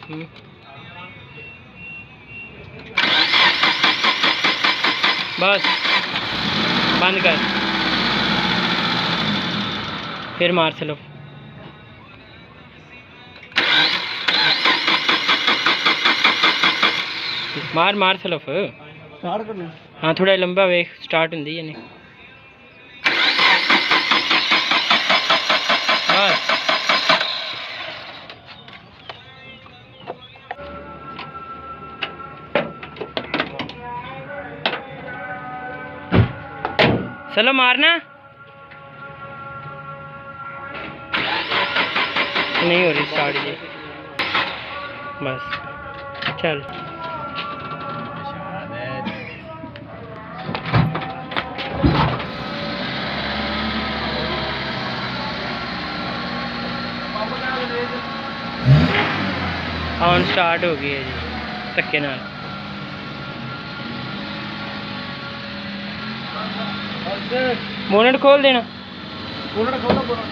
बस बंद कर, फिर मार स्लो। मार मार स्लो स्टार्ट कर ले। हाँ थोड़ा लंबा वेख स्टार्ट होंदी है नहीं। बस चलो मारना नहीं हो रही स्टार्ट जी। बस चल ऑन स्टार्ट हो गई है जी धक्के नाल। बोनट खोल देना। बोनट खोलो बोनट।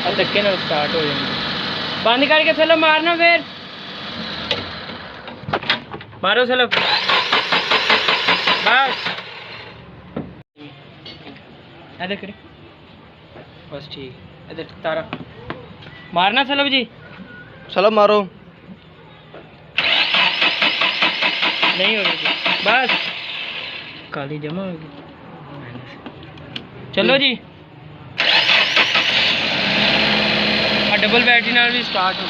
अब धक्के नाल स्टार्ट हो जाएंगे। बंद करके चलो मारना फिर मारो चलो बस इधर करें बस ठीक। इधर तारा मारना चलो जी। चलो मारो। नहीं हो रही बस काली जमा होगी। चलो जी डबल बैटरी नाल भी स्टार्ट हो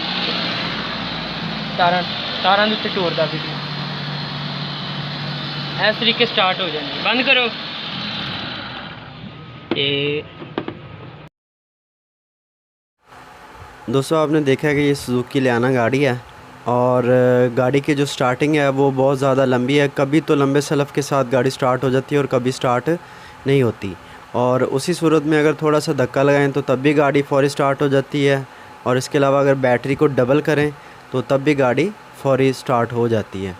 तारा तारा दे उत्ते टोरदा फिर इस तरीके स्टार्ट हो जाएंगे। बंद करो ये। दोस्तों आपने देखा कि ये सुजुकी लियाना गाड़ी है और गाड़ी की जो स्टार्टिंग है वो बहुत ज़्यादा लंबी है। कभी तो लंबे सलफ़ के साथ गाड़ी स्टार्ट हो जाती है और कभी स्टार्ट नहीं होती। और उसी सूरत में अगर थोड़ा सा धक्का लगाएं तो तब भी गाड़ी फौरी स्टार्ट हो जाती है। और इसके अलावा अगर बैटरी को डबल करें तो तब भी गाड़ी फौरी स्टार्ट हो जाती है।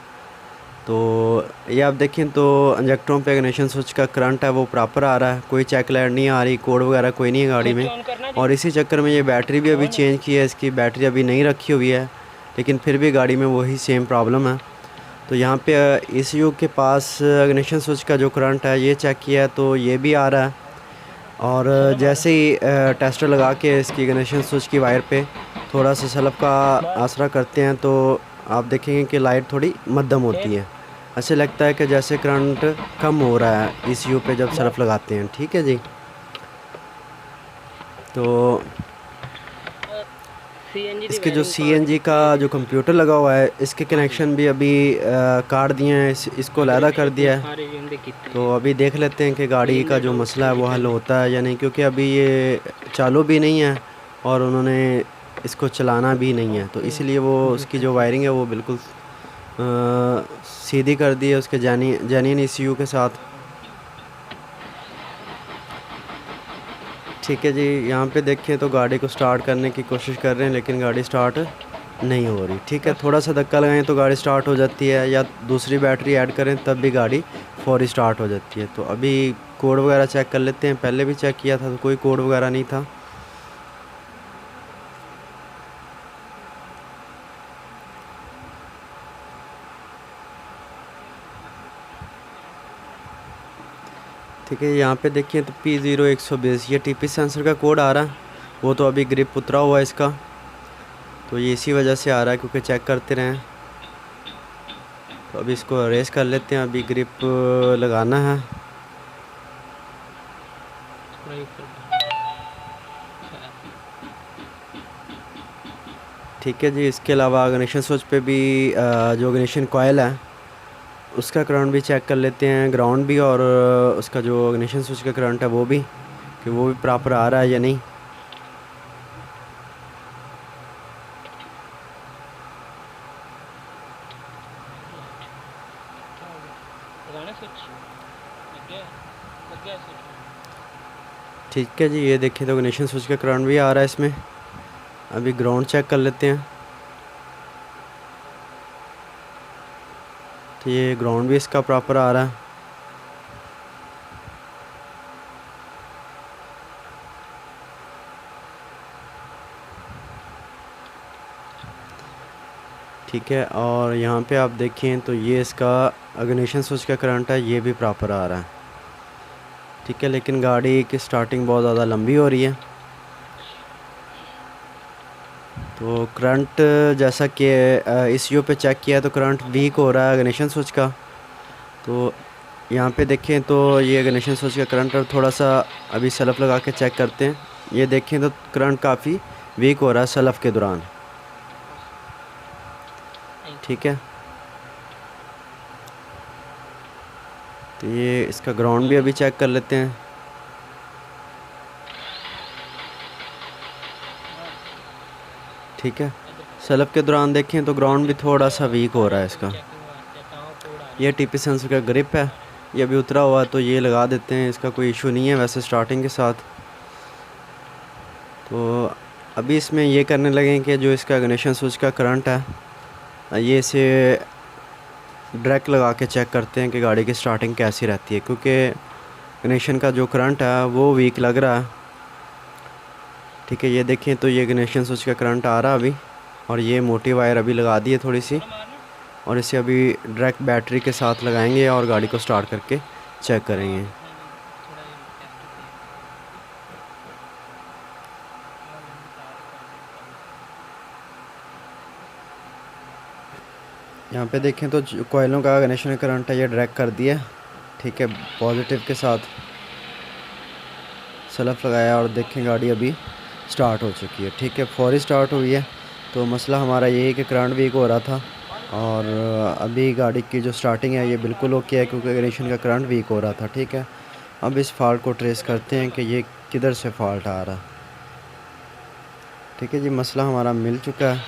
तो ये आप देखें तो इंजेक्टरों पे इग्निशन स्विच का करंट है वो प्रॉपर आ रहा है, कोई चेक लाइट नहीं आ रही, कोड वगैरह कोई नहीं है गाड़ी में। और इसी चक्कर में ये बैटरी भी अभी चेंज की है, इसकी बैटरी अभी नहीं रखी हुई है लेकिन फिर भी गाड़ी में वही सेम प्रॉब्लम है। तो यहाँ पे ECU के पास इग्निशन स्विच का जो करंट है ये चेक किया है तो ये भी आ रहा है। और जैसे ही टेस्टर लगा के इसकी इग्निशन स्विच की वायर पे थोड़ा सा सलफ़ का आसरा करते हैं तो आप देखेंगे कि लाइट थोड़ी मध्यम होती है। ऐसे लगता है कि जैसे करंट कम हो रहा है ECU पे जब सलफ़ लगाते हैं। ठीक है जी। तो इसके जो CNG का जो कंप्यूटर लगा हुआ है इसके कनेक्शन भी अभी काट दिए हैं, इसको अलहदा कर दिया है। तो अभी देख लेते हैं कि गाड़ी का जो मसला है वो हल होता है या नहीं, क्योंकि अभी ये चालू भी नहीं है और उन्होंने इसको चलाना भी नहीं है। तो इसलिए वो उसकी जो वायरिंग है वो बिल्कुल सीधी कर दी है उसके जेन्युइन ECU के साथ। ठीक है जी। यहाँ पे देखें तो गाड़ी को स्टार्ट करने की कोशिश कर रहे हैं लेकिन गाड़ी स्टार्ट नहीं हो रही। ठीक है, थोड़ा सा धक्का लगाएं तो गाड़ी स्टार्ट हो जाती है या दूसरी बैटरी ऐड करें तब भी गाड़ी फौरी स्टार्ट हो जाती है। तो अभी कोड वगैरह चेक कर लेते हैं। पहले भी चेक किया था तो कोई कोड वगैरह नहीं था। ठीक है, यहाँ पे देखिए तो P0120 ये TP सेंसर का कोड आ रहा है। वो तो अभी ग्रिप उतरा हुआ है इसका, तो ये इसी वजह से आ रहा है क्योंकि चेक करते रहें। तो अभी इसको रेस कर लेते हैं, अभी ग्रिप लगाना है। ठीक है जी। इसके अलावा इग्निशन स्विच पे भी जो इग्निशन कॉइल है उसका करंट भी चेक कर लेते हैं, ग्राउंड भी और उसका जो इग्निशन स्विच का करंट है वो भी, कि वो भी प्रॉपर आ रहा है या नहीं। ठीक है जी। ये देखिए तो इग्निशन स्विच का करंट भी आ रहा है इसमें। अभी ग्राउंड चेक कर लेते हैं। तो ये ग्राउंड भी इसका प्रॉपर आ रहा है। ठीक है। और यहाँ पे आप देखें तो ये इसका इग्निशन स्विच का करंट है, ये भी प्रॉपर आ रहा है। ठीक है, लेकिन गाड़ी की स्टार्टिंग बहुत ज़्यादा लंबी हो रही है। तो करंट जैसा कि ECU पे चेक किया तो करंट वीक हो रहा है इग्निशन स्विच का। तो यहाँ पे देखें तो ये इग्निशन स्विच का करंट, और थोड़ा सा अभी सल्फ लगा के चेक करते हैं। ये देखें तो करंट काफ़ी वीक हो रहा है सल्फ के दौरान। ठीक है, तो ये इसका ग्राउंड भी अभी चेक कर लेते हैं। ठीक है, सल्फ के दौरान देखें तो ग्राउंड भी थोड़ा सा वीक हो रहा है इसका। ये TP सेंसर का ग्रिप है, ये अभी उतरा हुआ है तो ये लगा देते हैं, इसका कोई इशू नहीं है वैसे स्टार्टिंग के साथ। तो अभी इसमें ये करने लगे कि जो इसका इग्निशन स्विच का करंट है, ये इसे डायरेक्ट लगा के चेक करते हैं कि गाड़ी की स्टार्टिंग कैसी रहती है, क्योंकि इग्निशन का जो करंट है वो वीक लग रहा है। ठीक है, ये देखें तो ये इग्निशन स्विच का करंट आ रहा है अभी, और ये मोटी वायर अभी लगा दी है थोड़ी सी, और इसे अभी डायरेक्ट बैटरी के साथ लगाएंगे और गाड़ी को स्टार्ट करके चेक करेंगे। यहाँ पे देखें तो कोयलों का इग्निशन करंट है ये डायरेक्ट कर दिया। ठीक है, पॉजिटिव के साथ सल्फ लगाया और देखें गाड़ी अभी स्टार्ट हो चुकी है। ठीक है, फौरी स्टार्ट हुई है। तो मसला हमारा ये है कि करंट वीक हो रहा था, और अभी गाड़ी की जो स्टार्टिंग है ये बिल्कुल ओके है, क्योंकि इग्निशन का करंट वीक हो रहा था। ठीक है, अब इस फॉल्ट को ट्रेस करते हैं कि ये किधर से फॉल्ट आ रहा। ठीक है जी, मसला हमारा मिल चुका है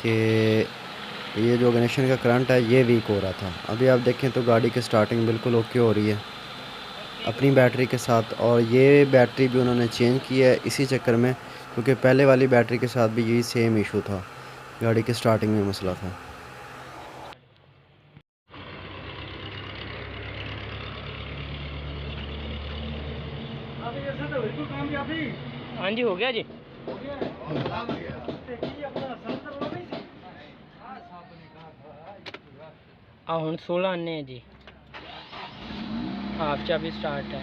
कि ये जो इग्निशन का करंट है ये वीक हो रहा था। अभी आप देखें तो गाड़ी की स्टार्टिंग बिल्कुल ओके हो रही है अपनी बैटरी के साथ, और ये बैटरी भी उन्होंने चेंज की है इसी चक्कर में, क्योंकि पहले वाली बैटरी के साथ भी यही सेम इशू था, गाड़ी की स्टार्टिंग में मसला था। हाँ जी, हो गया जी। ਹੁਣ 16 आने हैं जी। हाफ चा भी स्टार्ट है,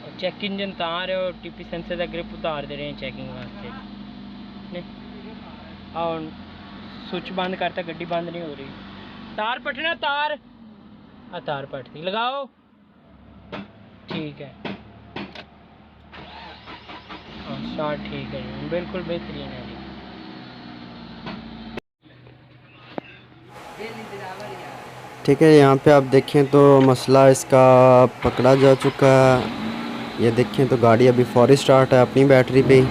और चेक इंजन तार है, और TP सेंसर का ग्रिप उतार दे रहे हैं चेकिंग वास्ते। नहीं और स्विच बंद करता, गड्डी बंद नहीं हो रही। तार पटना, तार तार पटती, लगाओ। ठीक है, हाँ स्टार्ट ठीक है जी, बिल्कुल बेहतरीन है जी। ठीक है, यहाँ पे आप देखें तो मसला इसका पकड़ा जा चुका है। ये देखें तो गाड़ी अभी फौरी स्टार्ट है अपनी बैटरी पे ही।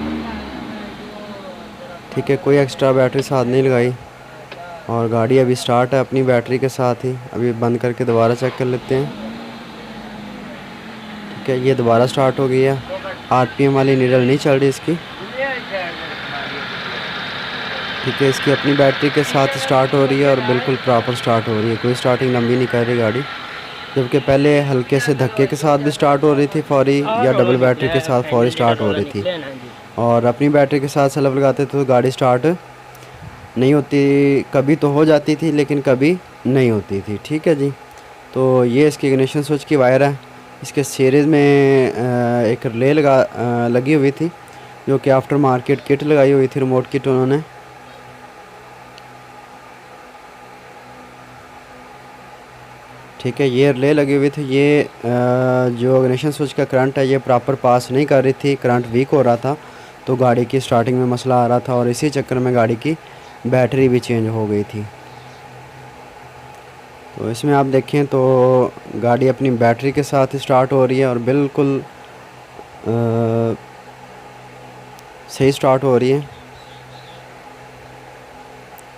ठीक है, कोई एक्स्ट्रा बैटरी साथ नहीं लगाई, और गाड़ी अभी स्टार्ट है अपनी बैटरी के साथ ही। अभी बंद करके दोबारा चेक कर लेते हैं। ठीक है, ये दोबारा स्टार्ट हो गई है। RPM वाली नीडल नहीं चल रही इसकी। ठीक है, इसकी अपनी बैटरी के साथ स्टार्ट हो रही है और बिल्कुल प्रॉपर स्टार्ट हो रही है, कोई स्टार्टिंग लंबी नहीं कर रही गाड़ी। जबकि पहले हल्के से धक्के के साथ भी स्टार्ट हो रही थी फौरी, या डबल बैटरी के साथ फौरी स्टार्ट हो रही थी, और अपनी बैटरी के साथ सल्फ लगाते थे तो गाड़ी स्टार्ट नहीं होती, कभी तो हो जाती थी लेकिन कभी नहीं होती थी। ठीक है जी, तो ये इसकी इग्निशन स्विच की वायर है। इसके सीरीज़ में एक रिले लगी हुई थी, जो कि आफ्टर मार्केट किट लगाई हुई थी, रिमोट किट उन्होंने। ठीक है, ये रिले लगी हुई थी। ये जो इग्निशन स्विच का करंट है ये प्रॉपर पास नहीं कर रही थी, करंट वीक हो रहा था, तो गाड़ी की स्टार्टिंग में मसला आ रहा था, और इसी चक्कर में गाड़ी की बैटरी भी चेंज हो गई थी। तो इसमें आप देखें तो गाड़ी अपनी बैटरी के साथ स्टार्ट हो रही है, और बिल्कुल सही स्टार्ट हो रही है।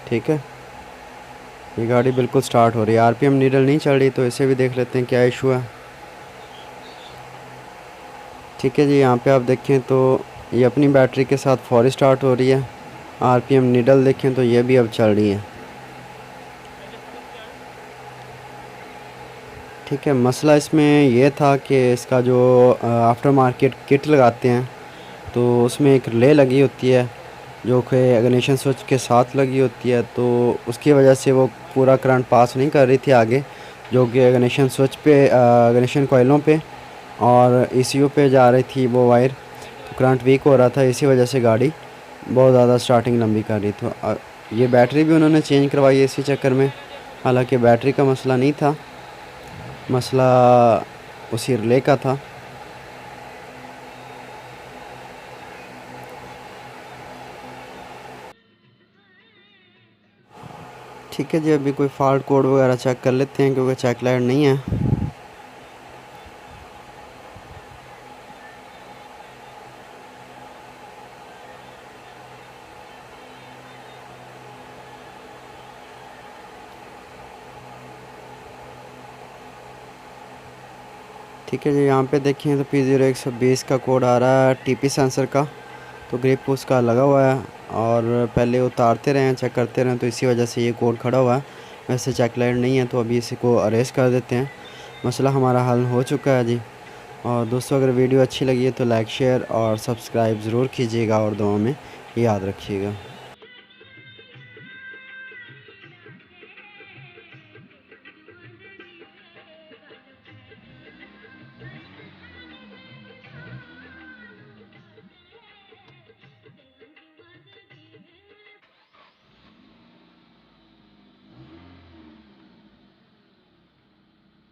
ठीक है, ये गाड़ी बिल्कुल स्टार्ट हो रही है। RPM नीडल नहीं चल रही, तो इसे भी देख लेते हैं क्या इशू है। ठीक है जी, यहाँ पे आप देखें तो ये अपनी बैटरी के साथ फौरी स्टार्ट हो रही है। RPM नीडल देखें तो ये भी अब चल रही है। ठीक है, मसला इसमें ये था कि इसका जो आफ्टर मार्केट किट लगाते हैं तो उसमें एक रिले लगी होती है, जो कि इग्निशन स्विच के साथ लगी होती है, तो उसकी वजह से वो पूरा करंट पास नहीं कर रही थी आगे, जो कि इग्निशन स्विच पे इग्निशन कोयलों पे और ECU पे जा रही थी वो वायर। तो करंट वीक हो रहा था, इसी वजह से गाड़ी बहुत ज़्यादा स्टार्टिंग लंबी कर रही थी। ये बैटरी भी उन्होंने चेंज करवाई इसी चक्कर में, हालांकि बैटरी का मसला नहीं था, मसला उसी रिले का था। ठीक है जी, अभी कोई फॉल्ट कोड वगैरह चेक कर लेते हैं, क्योंकि चेक लाइट नहीं है। ठीक है जी, यहाँ पे देखें तो P0120 का कोड आ रहा है TP सेंसर का, तो ग्रिप उसका लगा हुआ है और पहले उतारते रहे चेक करते रहें, तो इसी वजह से ये कोड खड़ा हुआ है। वैसे चेक लाइट नहीं है, तो अभी इसी को अरेस्ट कर देते हैं। मसला हमारा हल हो चुका है जी। और दोस्तों, अगर वीडियो अच्छी लगी है तो लाइक शेयर और सब्सक्राइब ज़रूर कीजिएगा और दुआ में याद रखिएगा।